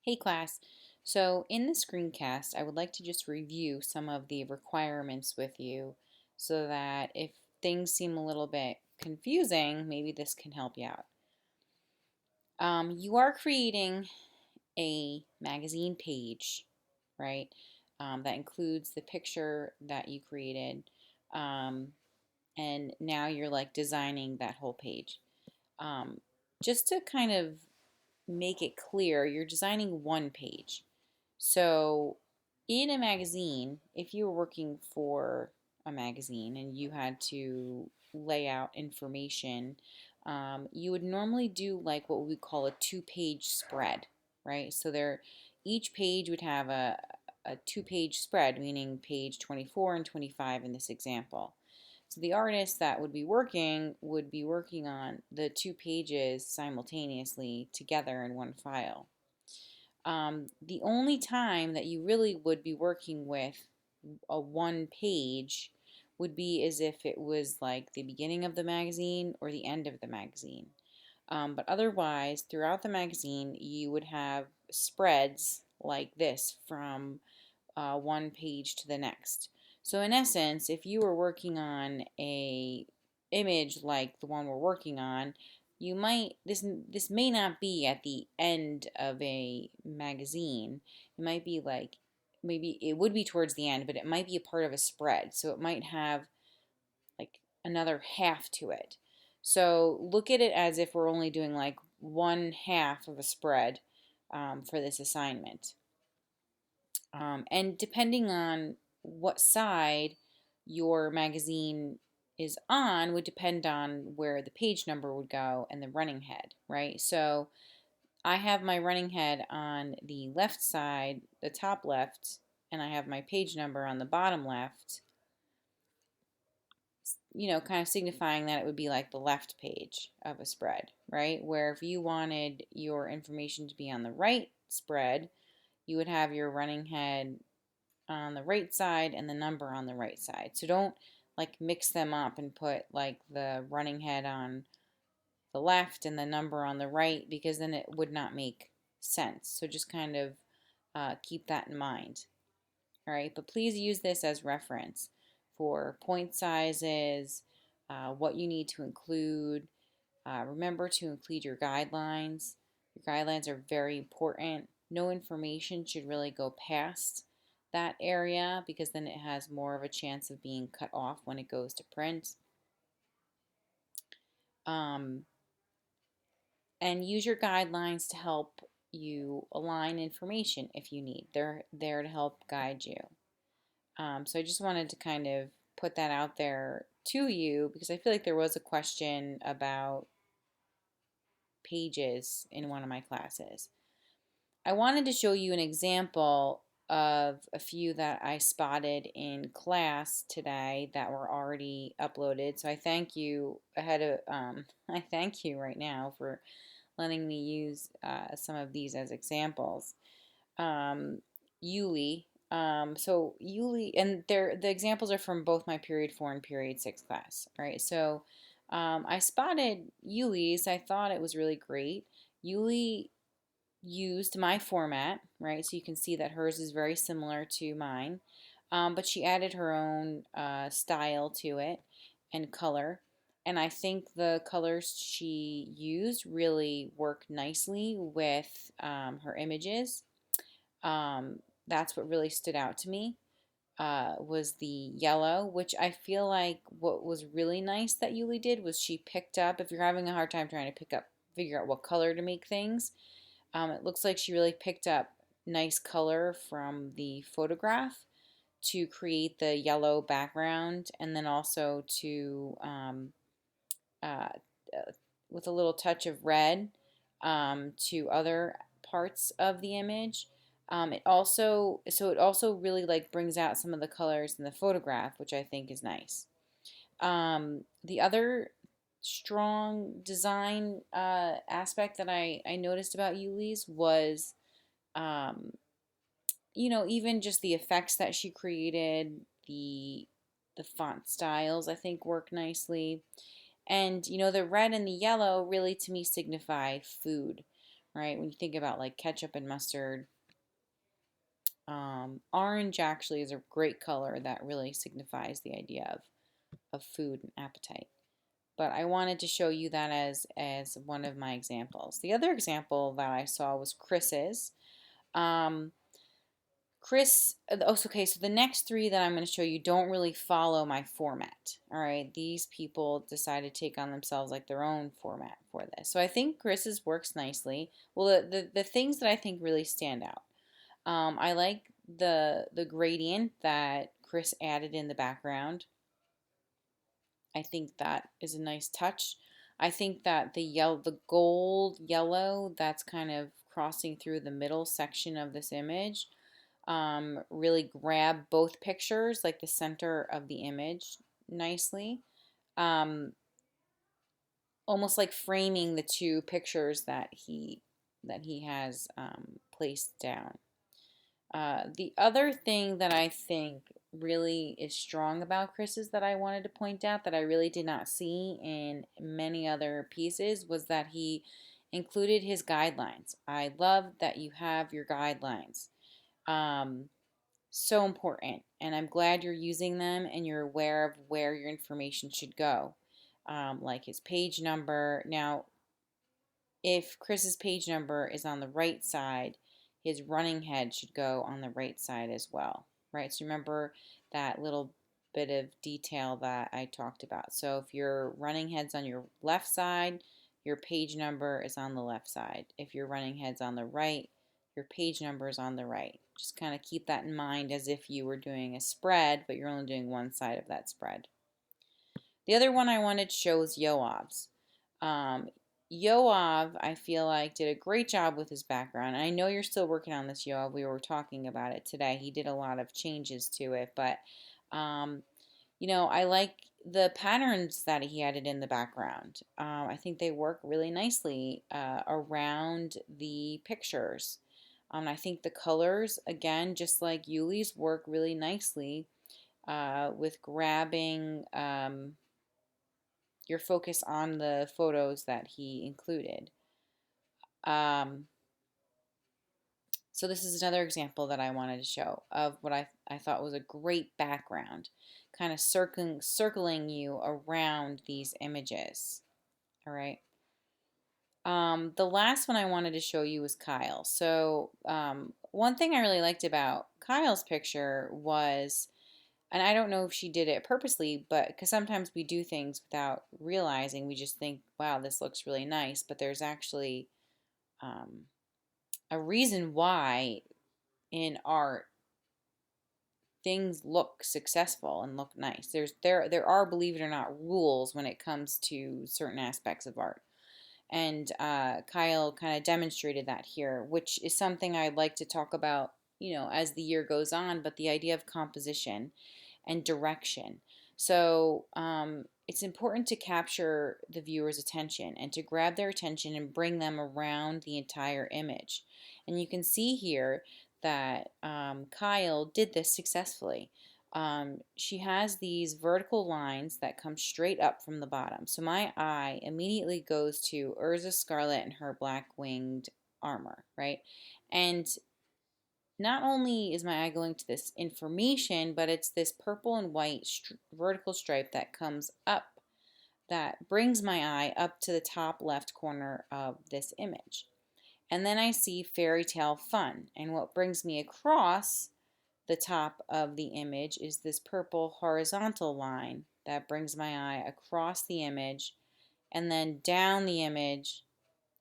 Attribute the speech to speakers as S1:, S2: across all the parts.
S1: Hey class, so in the screencast, I would like to just review some of the requirements with you so that if things seem a little bit confusing, maybe this can help you out. You are creating a magazine page, right? That includes the picture that you created, um, and now you're like designing that whole page. Um, just to kind of make it clear, you're designing one page. So, in a magazine, if you were working for a magazine and you had to lay out information, you would normally do like what we call a two-page spread, right? So each page would have a two-page spread, meaning page 24 and 25 in this example. So the artist that would be working on the two pages simultaneously together in one file. The only time that you really would be working with a one page would be as if it was like the beginning of the magazine or the end of the magazine. But otherwise, throughout the magazine, you would have spreads like this from one page to the next. So in essence, if you were working on a image like the one we're working on, you might this may not be at the end of a magazine. It might be like maybe it would be towards the end, but it might be a part of a spread. So it might have like another half to it. So look at it as if we're only doing like one half of a spread for this assignment. And depending on what side your magazine is on would depend on where the page number would go and the running head, right? So I have my running head on the left side, the top left, and I have my page number on the bottom left, kind of signifying that it would be like the left page of a spread, right? Where if you wanted your information to be on the right spread, you would have your running head on the right side and the number on the right side. So don't like mix them up and put like the running head on the left and the number on the right because then it would not make sense. So just kind of keep that in mind. All right, but please use this as reference for point sizes, what you need to include. Remember to include your guidelines. Your guidelines are very important. No information should really go past that area because then it has more of a chance of being cut off when it goes to print. Um, and use your guidelines to help you align information if you need. They're there to help guide you. So I just wanted to kind of put that out there to you because I feel like there was a question about pages in one of my classes. I wanted to show you an example of a few that I spotted in class today that were already uploaded. So I thank you ahead of I thank you right now for letting me use some of these as examples. Yuli. So Yuli, and the examples are from both my period 4 and period 6 class, right? So I spotted Yuli's. I thought it was really great. Yuli used my format, right? So you can see that hers is very similar to mine, but she added her own style to it and color. And I think the colors she used really work nicely with her images. That's what really stood out to me. Was the yellow, which I feel like what was really nice that Yuli did was she picked up, if you're having a hard time trying to figure out what color to make things, it looks like she really picked up nice color from the photograph to create the yellow background and then also to uh, with a little touch of red to other parts of the image. It also really like brings out some of the colors in the photograph, which I think is nice. The other strong design aspect that I noticed about Yuli's was, um, even just the effects that she created, the font styles I think work nicely. And the red and the yellow really to me signify food, right? When you think about like ketchup and mustard, orange actually is a great color that really signifies the idea of food and appetite. But I wanted to show you that as one of my examples. The other example that I saw was Chris's. Um, okay, so the next three that I'm going to show you don't really follow my format. All right, these people decided to take on themselves like their own format for this. So I think Chris's works nicely. Well, the things that I think really stand out. I like the gradient that Chris added in the background. I think that is a nice touch. I think that the gold yellow that's kind of crossing through the middle section of this image really grab both pictures, like the center of the image, nicely. Um, Almost like framing the two pictures that he has placed down. The other thing that I think really is strong about Chris's that I wanted to point out that I really did not see in many other pieces was that he included his guidelines. I love that you have your guidelines. Um, so important, and I'm glad you're using them and you're aware of where your information should go, like his page number. Now, if Chris's page number is on the right side, his running head should go on the right side as well, right? So remember that little bit of detail that I talked about. So if your running head's on your left side, your page number is on the left side. If your running head's on the right, your page number is on the right. Just kind of keep that in mind as if you were doing a spread, but you're only doing one side of that spread. The other one I wanted to show was Yoav's. Um, Yoav, I feel like, did a great job with his background. And I know you're still working on this, Yoav. We were talking about it today. He did a lot of changes to it, but um, I like the patterns that he added in the background. I think they work really nicely around the pictures. I think the colors, again, just like Yuli's, work really nicely with grabbing your focus on the photos that he included. Um, so this is another example that I wanted to show of what I thought was a great background, kind of circling you around these images. All right. The last one I wanted to show you was Kyle. So one thing I really liked about Kyle's picture was, and I don't know if she did it purposely, but because sometimes we do things without realizing, we just think, wow, this looks really nice, but there's actually um, a reason why in art things look successful and look nice. There are, believe it or not, rules when it comes to certain aspects of art. And Kyle kind of demonstrated that here, which is something I'd like to talk about, as the year goes on, but the idea of composition and direction. So it's important to capture the viewer's attention and to grab their attention and bring them around the entire image. And you can see here that Kyle did this successfully. She has these vertical lines that come straight up from the bottom. So my eye immediately goes to Urza Scarlet and her black winged armor, right? And not only is my eye going to this information, but it's this purple and white vertical stripe that comes up that brings my eye up to the top left corner of this image. And then I see fairy tale fun. And what brings me across the top of the image is this purple horizontal line that brings my eye across the image and then down the image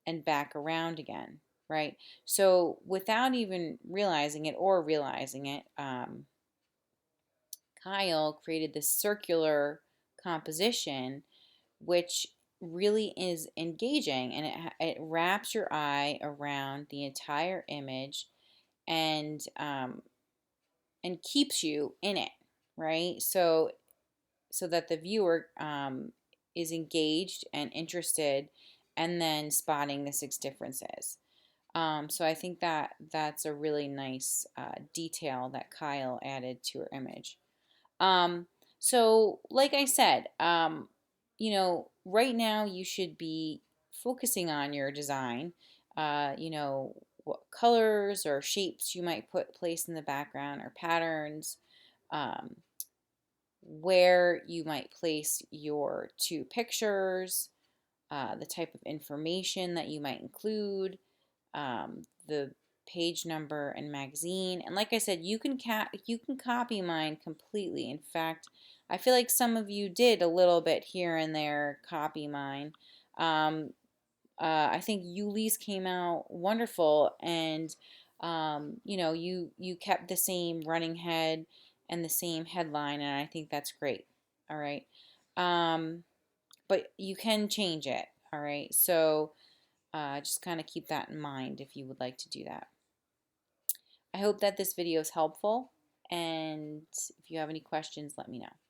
S1: and back around again, right? So without even realizing it or realizing it, Kyle created this circular composition, which really is engaging, and it wraps your eye around the entire image and keeps you in it, right? So that the viewer is engaged and interested, and then spotting the six differences. So I think that that's a really nice detail that Kyle added to her image. Um, so, like I said, right now you should be focusing on your design. you know, what colors or shapes you might place in the background or patterns, um, where you might place your two pictures, the type of information that you might include, the page number and magazine. And like I said, you can copy mine completely. In fact, I feel like some of you did a little bit here and there copy mine. Um, I think Yuli's came out wonderful, and you know, you kept the same running head and the same headline, and I think that's great. All right, um, but you can change it. All right, so just kind of keep that in mind if you would like to do that. I hope that this video is helpful, and if you have any questions, let me know.